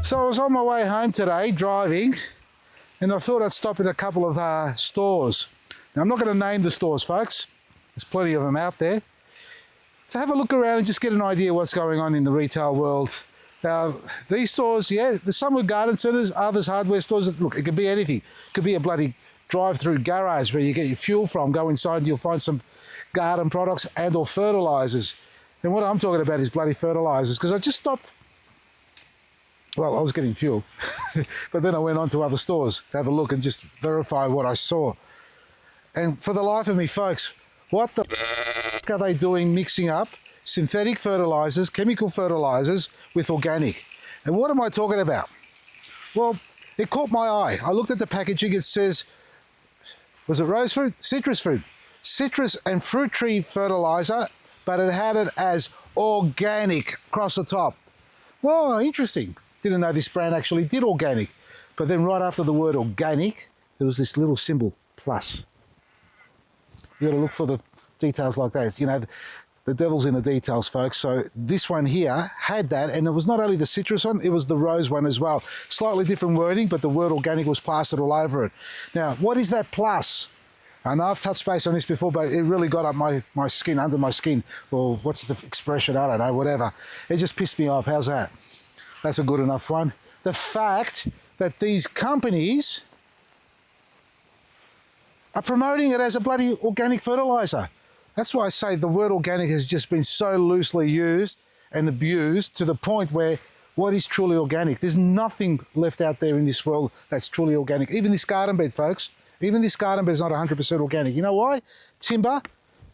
So I was on my way home today, driving, and I thought I'd stop at a couple of stores. Now, I'm not going to name the stores, folks. There's plenty of them out there. To have a look around and just get an idea what's going on in the retail world. Now, these stores, yeah, there's some with garden centres, others hardware stores. Look, it could be anything. It could be a bloody drive-through garage where you get your fuel from. Go inside and you'll find some garden products and or fertilisers. And what I'm talking about is bloody fertilisers, because I just stopped. Well, I was getting fuel, but then I went on to other stores to have a look and just verify what I saw. And for the life of me, folks, what the f*** are they doing mixing up synthetic fertilisers, chemical fertilisers with organic? And what am I talking about? Well, it caught my eye. I looked at the packaging. It says, was it rose fruit? Citrus fruit. Citrus and fruit tree fertiliser, but it had it as organic across the top. Oh, interesting. Didn't know this brand actually did organic. But then right after the word organic, there was this little symbol, plus. You got to look for the details like that. You know, the devil's in the details, folks. So this one here had that, and it was not only the citrus one, it was the rose one as well. Slightly different wording, but the word organic was plastered all over it. Now, what is that plus? I know I've touched base on this before, but it really got up my skin, under my skin. Or what's the expression? I don't know, whatever. It just pissed me off. How's that? That's a good enough one. The fact that these companies are promoting it as a bloody organic fertiliser. That's why I say the word organic has just been so loosely used and abused to the point where what is truly organic? There's nothing left out there in this world that's truly organic. Even this garden bed, folks. Even this garden bed is not 100% organic. You know why? Timber,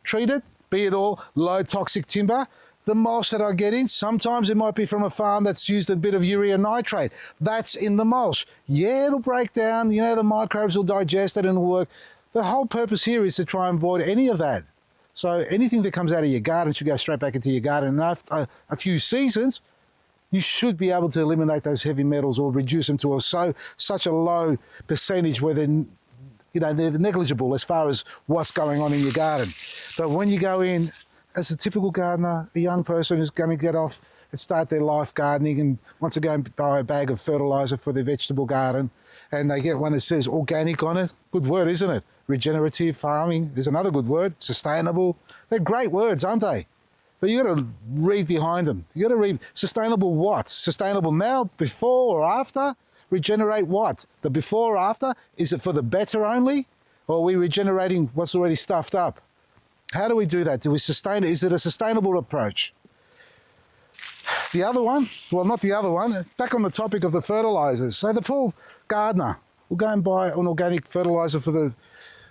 treated, be it all low toxic timber. The mulch that I get in, sometimes it might be from a farm that's used a bit of urea nitrate. That's in the mulch. Yeah, it'll break down. You know, the microbes will digest it and it'll work. The whole purpose here is to try and avoid any of that. So anything that comes out of your garden should go straight back into your garden. And after a few seasons, you should be able to eliminate those heavy metals or reduce them to such a low percentage where they're negligible as far as what's going on in your garden. But when you go in, as a typical gardener, a young person who's going to get off and start their life gardening and wants to go and buy a bag of fertiliser for their vegetable garden, and they get one that says organic on it, good word, isn't it? Regenerative farming, there's another good word, sustainable. They're great words, aren't they? But you got to read behind them. You got to read sustainable what? Sustainable now, before or after? Regenerate what? The before or after? Is it for the better only? Or are we regenerating what's already stuffed up? How do we do that? Do we sustain it? Is it a sustainable approach? The other one, well, not the other one, back on the topic of the fertilisers. So the poor gardener will go and buy an organic fertiliser for the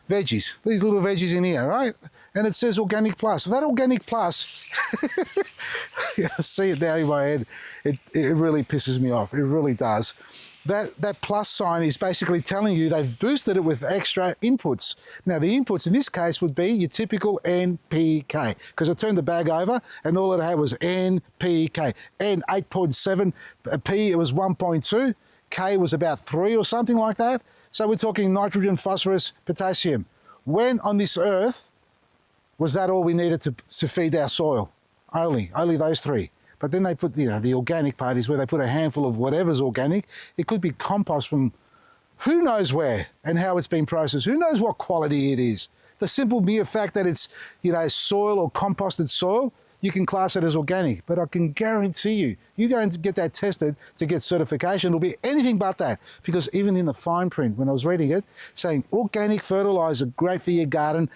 veggies, these little veggies in here, right? And it says Organic Plus. That Organic Plus, I see it now in my head, it really pisses me off. It really does. That plus sign is basically telling you they've boosted it with extra inputs. Now, the inputs in this case would be your typical NPK, because I turned the bag over and all it had was NPK. N 8.7, P it was 1.2, K was about 3 or something like that. So we're talking nitrogen, phosphorus, potassium. When on this earth was that all we needed to feed our soil? Only those three. But then they put, the organic part is where they put a handful of whatever's organic. It could be compost from who knows where and how it's been processed. Who knows what quality it is. The simple mere fact that it's, soil or composted soil, you can class it as organic. But I can guarantee you go and get that tested to get certification, it'll be anything but that. Because even in the fine print, when I was reading it, saying organic fertiliser, great for your garden,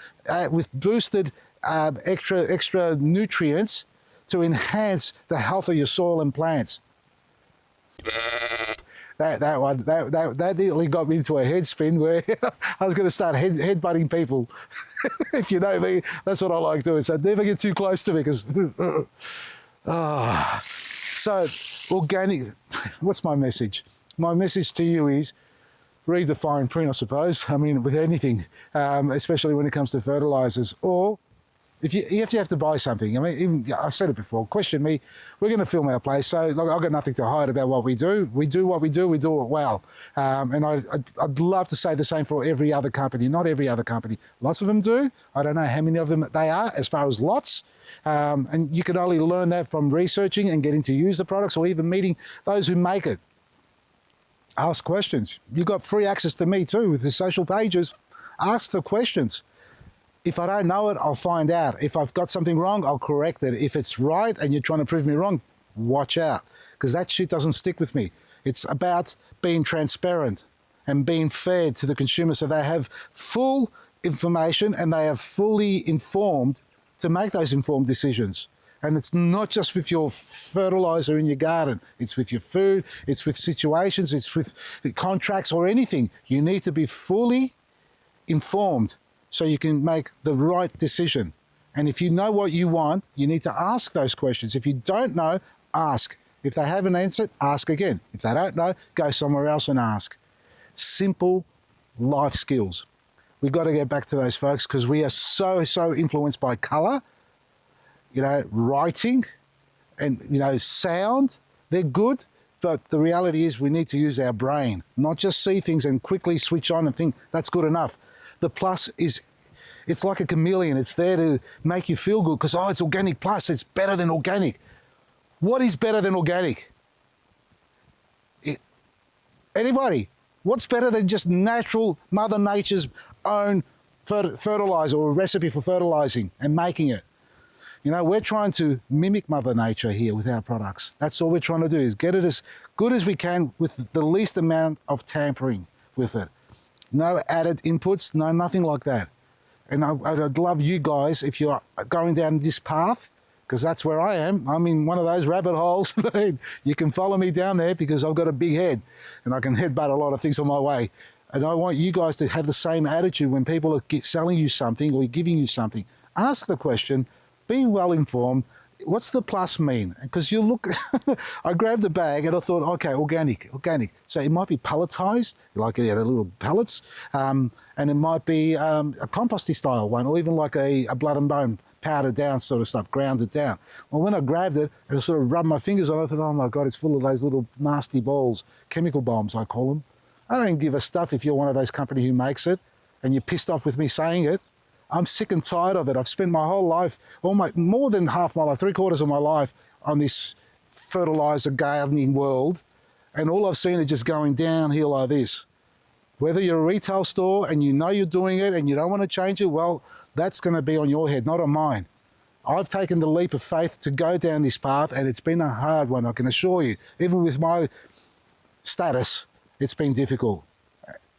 with boosted extra nutrients, to enhance the health of your soil and plants. That nearly got me into a head spin where I was going to start headbutting people. If you know me, that's what I like doing. So never get too close to me because... So, organic... What's my message? My message to you is read the fine print, I suppose. I mean, with anything, especially when it comes to fertilisers, or... If you have to buy something, I mean, I've said it before, question me, we're going to film our place, so I've got nothing to hide about what we do. We do what we do it well. And I'd love to say the same for every other company, not every other company. Lots of them do. I don't know how many of them they are as far as lots. And you can only learn that from researching and getting to use the products or even meeting those who make it. Ask questions. You've got free access to me too with the social pages. Ask the questions. If I don't know it, I'll find out. If I've got something wrong, I'll correct it. If it's right and you're trying to prove me wrong, watch out, because that shit doesn't stick with me. It's about being transparent and being fair to the consumer so they have full information and they are fully informed to make those informed decisions. And it's not just with your fertilizer in your garden. It's with your food, it's with situations, it's with contracts or anything. You need to be fully informed so you can make the right decision. And if you know what you want, you need to ask those questions. If you don't know, ask. If they haven't answered, ask again. If they don't know, go somewhere else and ask. Simple life skills. We've got to get back to those, folks, because we are so influenced by colour, writing, and, sound. They're good, but the reality is we need to use our brain, not just see things and quickly switch on and think that's good enough. The plus is, it's like a chameleon. It's there to make you feel good because, it's organic plus, it's better than organic. What is better than organic? Anybody? What's better than just natural Mother Nature's own fertilizer or a recipe for fertilizing and making it? We're trying to mimic Mother Nature here with our products. That's all we're trying to do, is get it as good as we can with the least amount of tampering with it. No added inputs, no, nothing like that. And I'd love you guys, if you're going down this path, because that's where I am. I'm in one of those rabbit holes. You can follow me down there because I've got a big head and I can headbutt a lot of things on my way. And I want you guys to have the same attitude when people are selling you something or giving you something. Ask the question, be well informed. What's the plus mean? Because you look, I grabbed the bag and I thought, okay, organic. So it might be pelletized, like it had little pellets, and it might be a composty style one, or even like a blood and bone powdered down sort of stuff, grounded down. Well, when I grabbed it and I sort of rubbed my fingers on it, I thought, oh my God, it's full of those little nasty balls, chemical bombs, I call them. I don't give a stuff if you're one of those companies who makes it and you're pissed off with me saying it. I'm sick and tired of it. I've spent my whole life, more than half my life, 3/4 of my life on this fertilizer gardening world, and all I've seen is just going downhill like this. Whether you're a retail store and you know you're doing it and you don't want to change it, well, that's going to be on your head, not on mine. I've taken the leap of faith to go down this path, and it's been a hard one, I can assure you. Even with my status, it's been difficult.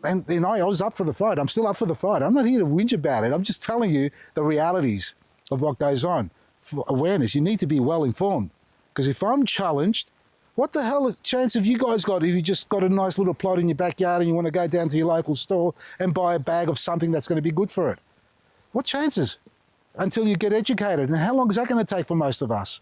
And I was up for the fight. I'm still up for the fight. I'm not here to whinge about it. I'm just telling you the realities of what goes on. For awareness, you need to be well informed. Because if I'm challenged, what the hell chance have you guys got if you just got a nice little plot in your backyard and you want to go down to your local store and buy a bag of something that's going to be good for it? What chances? Until you get educated. And how long is that going to take for most of us?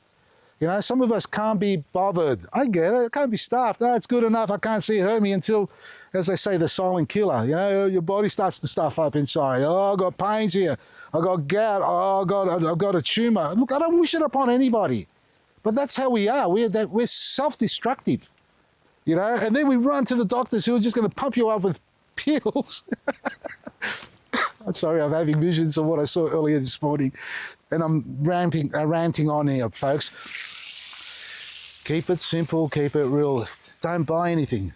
Some of us can't be bothered. I get it. I can't be stuffed. It's good enough. I can't see it hurt me until, as they say, the silent killer. Your body starts to stuff up inside. Oh, I've got pains here. I've got gout. Oh, I've got a tumour. Look, I don't wish it upon anybody. But that's how we are. We're self-destructive, and then we run to the doctors who are just going to pump you up with pills. I'm sorry, I'm having visions of what I saw earlier this morning, and I'm ranting on here, folks. Keep it simple, keep it real. Don't buy anything.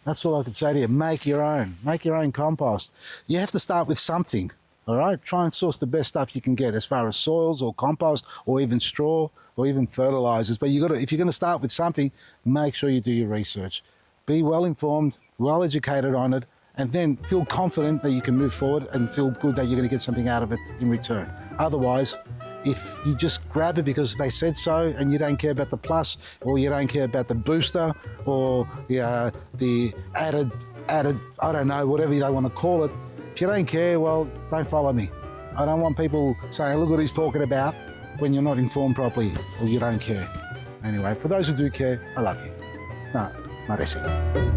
That's all I can say to you. Make your own. Make your own compost. You have to start with something, all right? Try and source the best stuff you can get as far as soils or compost or even straw or even fertilizers. But if you're going to start with something, make sure you do your research. Be well informed, well educated on it, and then feel confident that you can move forward and feel good that you're going to get something out of it in return. Otherwise, if you just grab it because they said so and you don't care about the plus, or you don't care about the booster, or the added, I don't know, whatever they want to call it, if you don't care, well, don't follow me. I don't want people saying, look what he's talking about, when you're not informed properly or you don't care. Anyway, for those who do care, I love you. No, not I see.